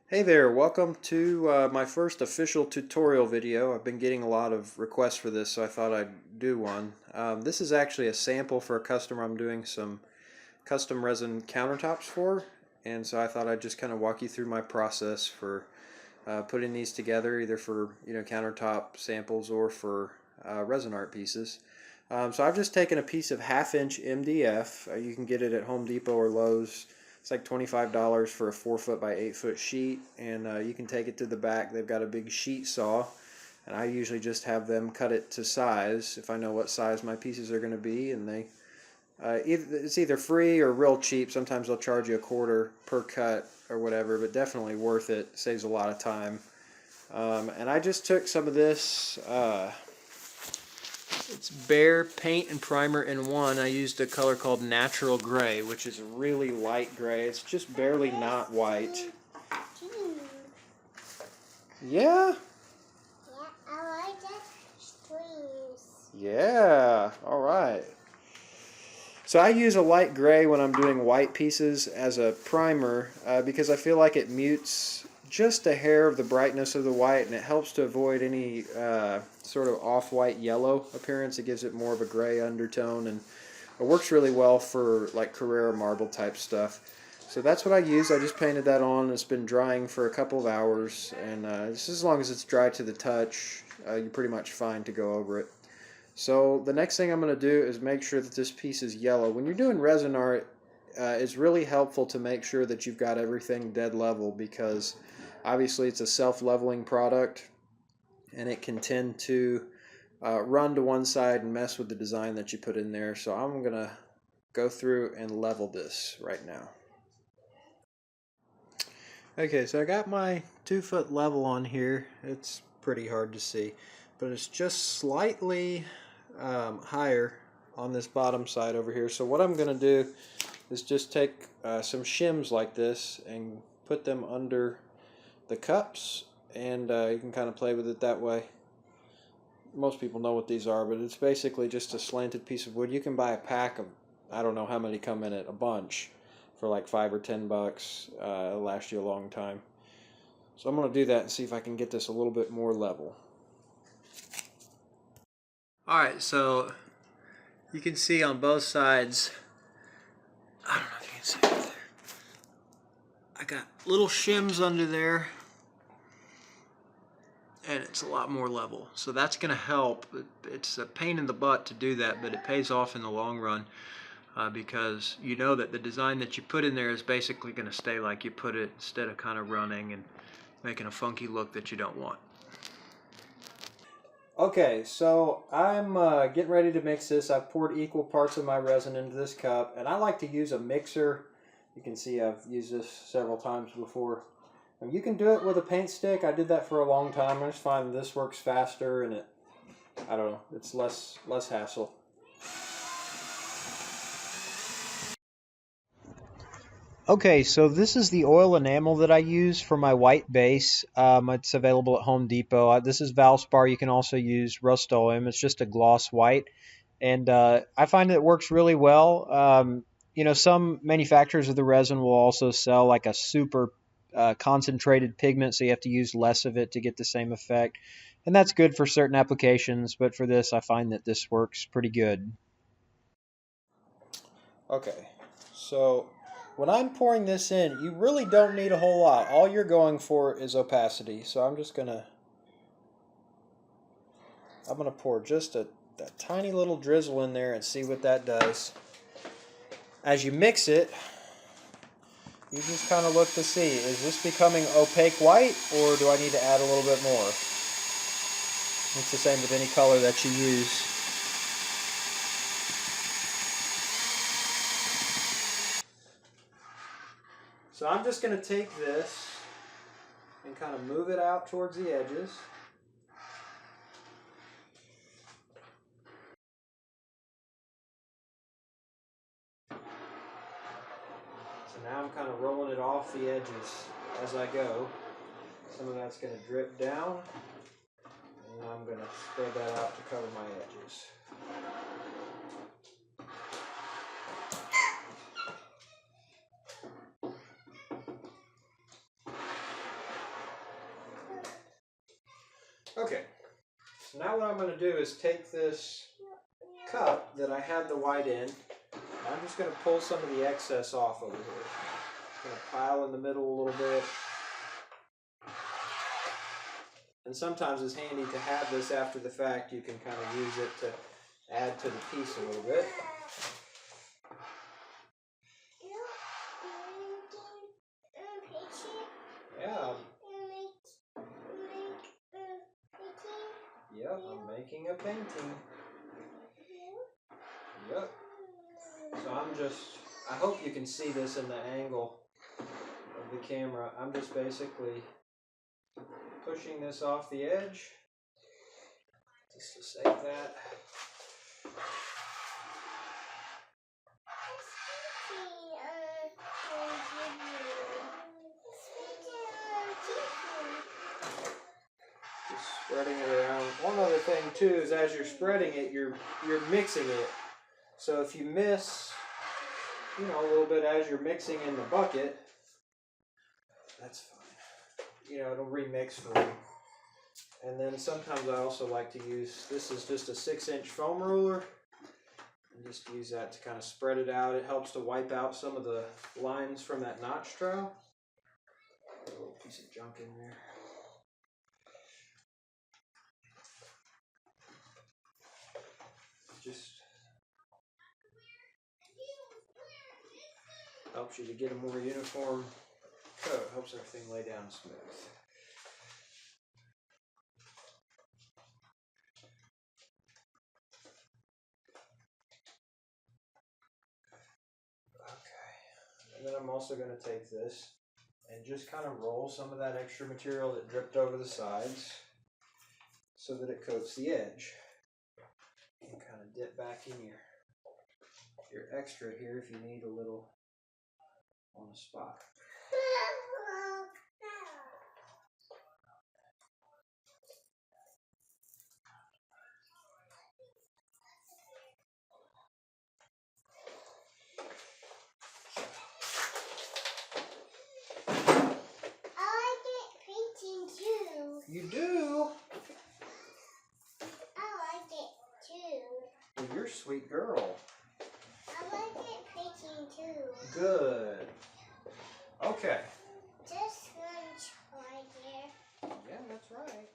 Hey there, welcome to my first official tutorial video. I've been getting a lot of requests for this, so I thought I'd do one. This is actually a sample for a customer I'm doing some custom resin countertops for, and so I thought I'd just kind of walk you through my process for putting these together, either for countertop samples or for resin art pieces. So I've just taken a piece of 1/2 inch MDF. You can get it at Home Depot or Lowe's. It's like $25 for a 4 foot by 8 foot sheet, and you can take it to the back. They've got a big sheet saw, and I usually just have them cut it to size if I know what size my pieces are going to be. And it's either free or real cheap. Sometimes they'll charge you a quarter per cut or whatever, but definitely worth it. Saves a lot of time. And I just took some of this. It's Bare paint and primer in one. I used a color called Natural Gray, which is a really light gray. It's just barely not white. Yeah? Yeah, I like the streams. Yeah, alright. So I use a light gray when I'm doing white pieces as a primer because I feel like it mutes just a hair of the brightness of the white, and it helps to avoid any sort of off-white yellow appearance. It gives it more of a gray undertone, and it works really well for like Carrara marble type stuff. So that's what I use. I just painted that on. It's been drying for a couple of hours, and just as long as it's dry to the touch, you're pretty much fine to go over it. So the next thing I'm going to do is make sure that this piece is yellow. When you're doing resin art, it's really helpful to make sure that you've got everything dead level, because obviously it's a self-leveling product, and it can tend to run to one side and mess with the design that you put in there. So I'm going to go through and level this right now. Okay, so I got my 2 foot level on here. It's pretty hard to see, but it's just slightly higher on this bottom side over here. So what I'm going to do is just take some shims like this and put them under the cups, and you can kind of play with it that way. Most people know what these are, but it's basically just a slanted piece of wood. You can buy a pack of, I don't know how many come in it, a bunch, for like $5 or $10. It'll last you a long time. So I'm going to do that and see if I can get this a little bit more level. Alright, so you can see on both sides, I don't know if you can see it there, I got little shims under there, and it's a lot more level. So that's going to help. It's a pain in the butt to do that, but it pays off in the long run because you know that the design that you put in there is basically going to stay like you put it, instead of kind of running and making a funky look that you don't want. Okay, so I'm getting ready to mix this. I've poured equal parts of my resin into this cup, and I like to use a mixer. You can see I've used this several times before. You can do it with a paint stick. I did that for a long time. I just find this works faster, and I don't know, it's less hassle. Okay, so this is the oil enamel that I use for my white base. It's available at Home Depot. This is Valspar. You can also use Rust-Oleum. It's just a gloss white, and I find it works really well. Some manufacturers of the resin will also sell like a super concentrated pigment, so you have to use less of it to get the same effect. And that's good for certain applications, but for this, I find that this works pretty good. Okay, so when I'm pouring this in, you really don't need a whole lot. All you're going for is opacity. So I'm gonna pour just a tiny little drizzle in there and see what that does. As you mix it, you just kind of look to see, is this becoming opaque white, or do I need to add a little bit more? It's the same with any color that you use. So I'm just going to take this and kind of move it out towards the edges. So now I'm kind of rolling it off the edges as I go. Some of that's going to drip down, and I'm going to spread that out to cover my edges. Okay, so now what I'm going to do is take this cup that I had the white in, and I'm just going to pull some of the excess off over here. I'm going to pile in the middle a little bit. And sometimes it's handy to have this after the fact. You can kind of use it to add to the piece a little bit. Yeah. Yep, I'm making a painting. Yep. So I hope you can see this in the angle of the camera. I'm just basically pushing this off the edge, just to save that. Just spreading it around. One other thing too is as you're spreading it, you're mixing it. So if you miss, a little bit as you're mixing in the bucket, that's fine. It'll remix for you. And then sometimes I also like to use, this is just a 6-inch foam ruler, and just use that to kind of spread it out. It helps to wipe out some of the lines from that notch trowel. A little piece of junk in there. Just helps you to get a more uniform coat. Helps everything lay down smooth. Okay, and then I'm also going to take this and just kind of roll some of that extra material that dripped over the sides so that it coats the edge. And kind of dip back in your extra here if you need a little on the spot. You do? I like it too. Well, you're a sweet girl. I like it painting too. Good. Okay. Just one try there. Yeah, that's right.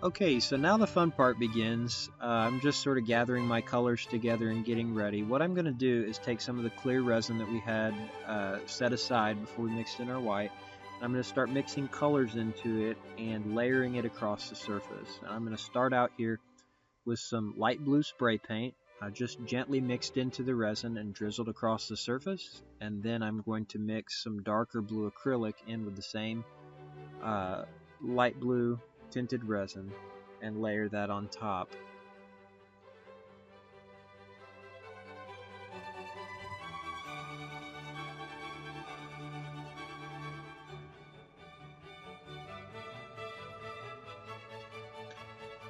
Okay, so now the fun part begins. I'm just sort of gathering my colors together and getting ready. What I'm going to do is take some of the clear resin that we had set aside before we mixed in our white. I'm going to start mixing colors into it and layering it across the surface. And I'm going to start out here with some light blue spray paint, just gently mixed into the resin and drizzled across the surface. And then I'm going to mix some darker blue acrylic in with the same light blue tinted resin and layer that on top.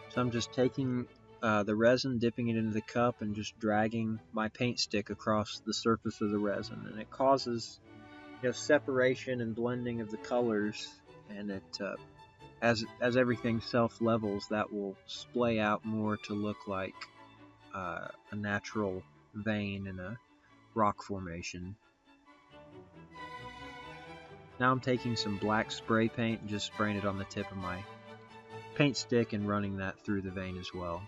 So I'm just taking the resin, dipping it into the cup, and just dragging my paint stick across the surface of the resin, and it causes separation and blending of the colors, and it as everything self-levels, that will splay out more to look like a natural vein in a rock formation. Now I'm taking some black spray paint and just spraying it on the tip of my paint stick and running that through the vein as well.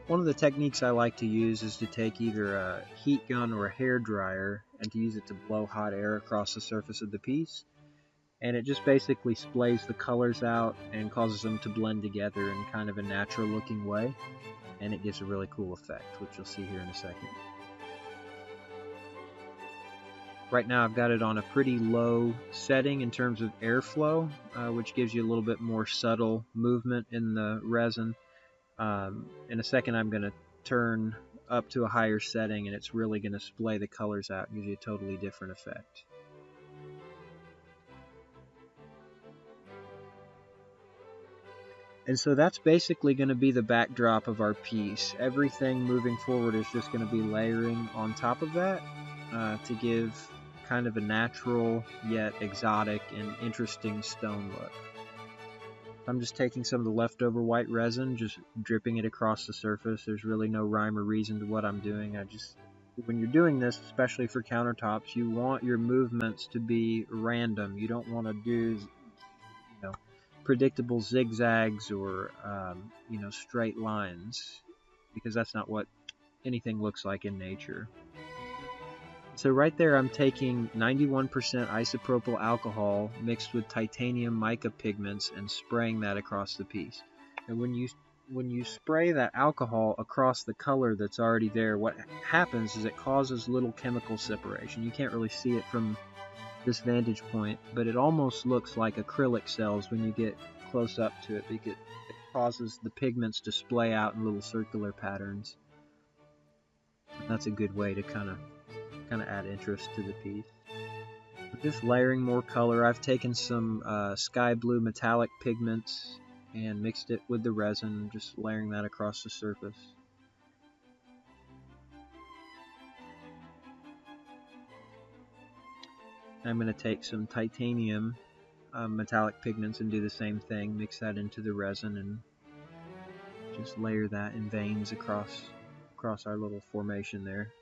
One of the techniques I like to use is to take either a heat gun or a hair dryer and to use it to blow hot air across the surface of the piece. And it just basically splays the colors out and causes them to blend together in kind of a natural looking way. And it gives a really cool effect, which you'll see here in a second. Right now I've got it on a pretty low setting in terms of airflow, which gives you a little bit more subtle movement in the resin. In a second I'm going to turn up to a higher setting and it's really going to splay the colors out and give you a totally different effect. And so that's basically going to be the backdrop of our piece. Everything moving forward is just going to be layering on top of that to give kind of a natural yet exotic and interesting stone look. I'm just taking some of the leftover white resin, just dripping it across the surface. There's really no rhyme or reason to what I'm doing. When you're doing this, especially for countertops, you want your movements to be random. You don't want to do, predictable zigzags or, straight lines, because that's not what anything looks like in nature. So right there, I'm taking 91% isopropyl alcohol mixed with titanium mica pigments and spraying that across the piece. And when you spray that alcohol across the color that's already there, what happens is it causes little chemical separation. You can't really see it from this vantage point, but it almost looks like acrylic cells when you get close up to it, because it causes the pigments to splay out in little circular patterns. And that's a good way to kind of add interest to the piece. Just layering more color. I've taken some sky blue metallic pigments and mixed it with the resin, just layering that across the surface. I'm going to take some titanium metallic pigments and do the same thing, mix that into the resin and just layer that in veins across our little formation there.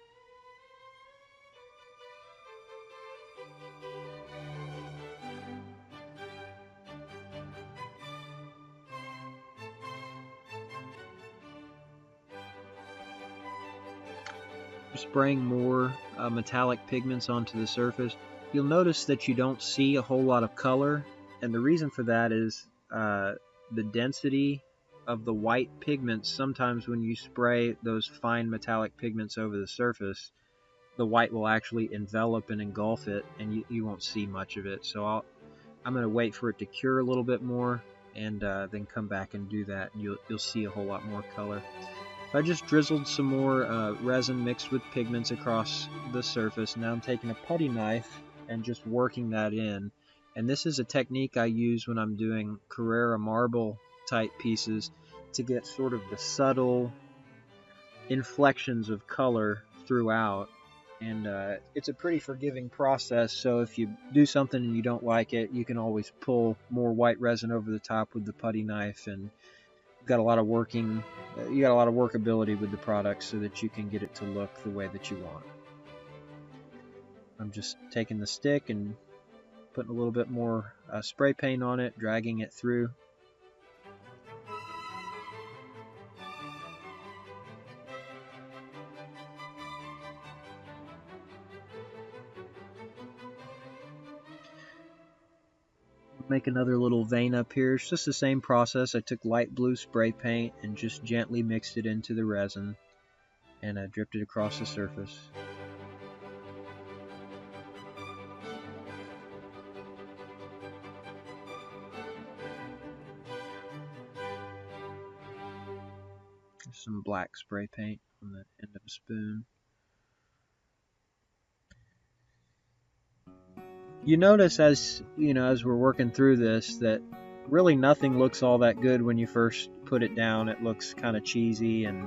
Spraying more metallic pigments onto the surface, you'll notice that you don't see a whole lot of color, and the reason for that is the density of the white pigments. Sometimes when you spray those fine metallic pigments over the surface, the white will actually envelop and engulf it, and you won't see much of it. So I'm going to wait for it to cure a little bit more, and then come back and do that, and you'll see a whole lot more color. I just drizzled some more resin mixed with pigments across the surface. Now I'm taking a putty knife and just working that in. And this is a technique I use when I'm doing Carrara marble type pieces to get sort of the subtle inflections of color throughout. And it's a pretty forgiving process, so if you do something and you don't like it, you can always pull more white resin over the top with the putty knife, and you got a lot of workability with the product so that you can get it to look the way that you want. I'm just taking the stick and putting a little bit more spray paint on it, dragging it through. Make another little vein up here. It's just the same process. I took light blue spray paint and just gently mixed it into the resin, and I dripped it across the surface. Some black spray paint on the end of a spoon. You notice as we're working through this that really nothing looks all that good when you first put it down. It looks kind of cheesy and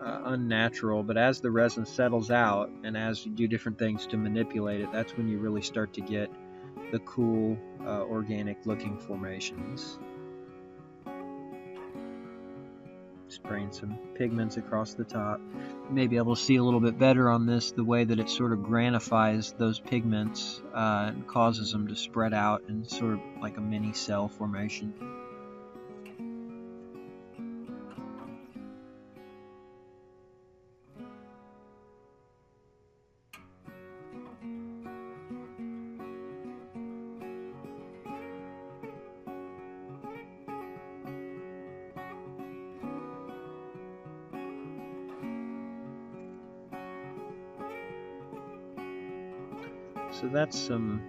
unnatural, but as the resin settles out and as you do different things to manipulate it, that's when you really start to get the cool organic looking formations. Spraying some pigments across the top. You may be able to see a little bit better on this the way that it sort of granifies those pigments and causes them to spread out in sort of like a mini cell formation. So that's some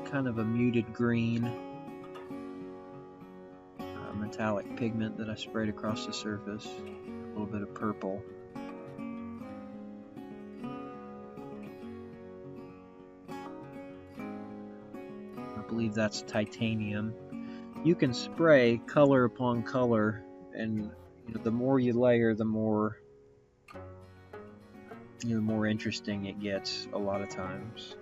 kind of a muted green metallic pigment that I sprayed across the surface. A little bit of purple. I believe that's titanium. you can spray color upon color, and the more you layer, the more more interesting it gets a lot of times.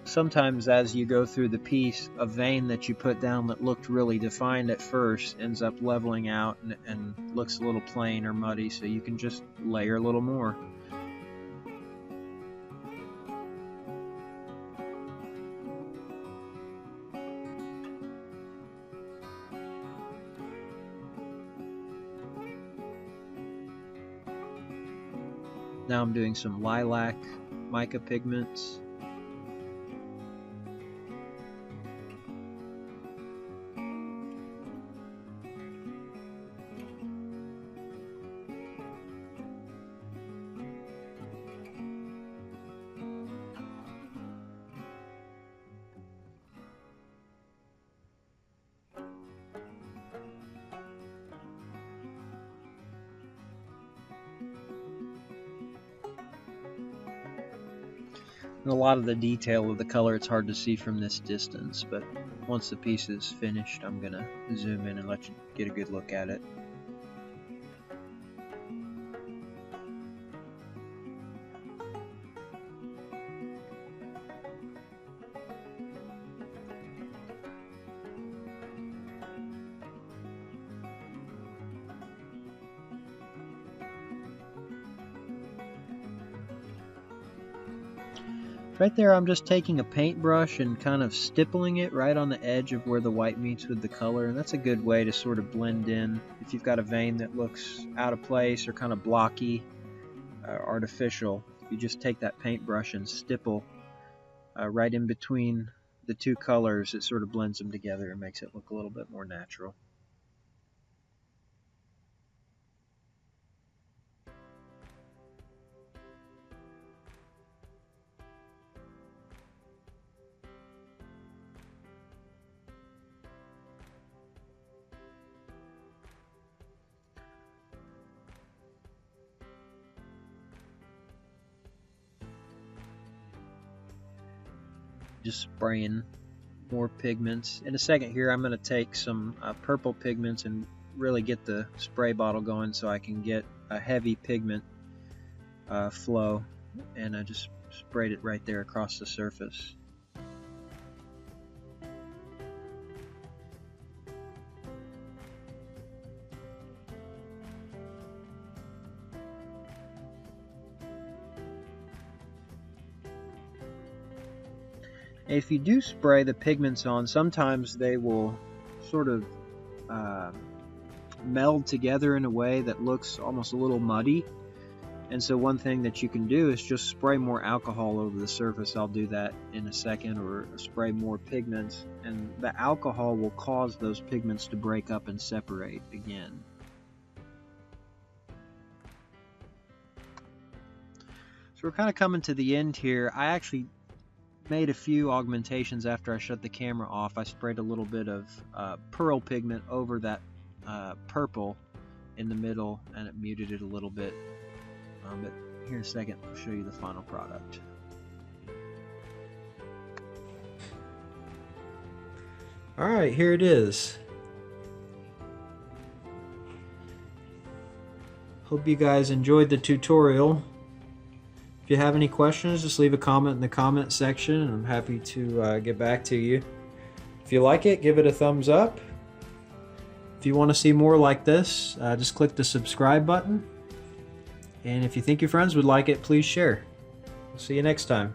Sometimes as you go through the piece, a vein that you put down that looked really defined at first ends up leveling out and looks a little plain or muddy, so you can just layer a little more. Now I'm doing some lilac mica pigments. And a lot of the detail of the color, it's hard to see from this distance, but once the piece is finished, I'm going to zoom in and let you get a good look at it. Right there, I'm just taking a paintbrush and kind of stippling it right on the edge of where the white meets with the color, and that's a good way to sort of blend in. If you've got a vein that looks out of place or kind of blocky, artificial, you just take that paintbrush and stipple right in between the two colors. It sort of blends them together and makes it look a little bit more natural. Just spraying more pigments. In a second here, I'm going to take some purple pigments and really get the spray bottle going so I can get a heavy pigment flow, and I just sprayed it right there across the surface. If you do spray the pigments on, sometimes they will sort of meld together in a way that looks almost a little muddy. And so one thing that you can do is just spray more alcohol over the surface. I'll do that in a second, or spray more pigments, and the alcohol will cause those pigments to break up and separate again. So we're kind of coming to the end here. I actually made a few augmentations after I shut the camera off. I sprayed a little bit of pearl pigment over that purple in the middle, and it muted it a little bit. But here in a second, I'll show you the final product. Alright, here it is. Hope you guys enjoyed the tutorial. If you have any questions, just leave a comment in the comment section, and I'm happy to get back to you. If you like it, give it a thumbs up. If you want to see more like this, just click the subscribe button. And if you think your friends would like it, please share. See you next time.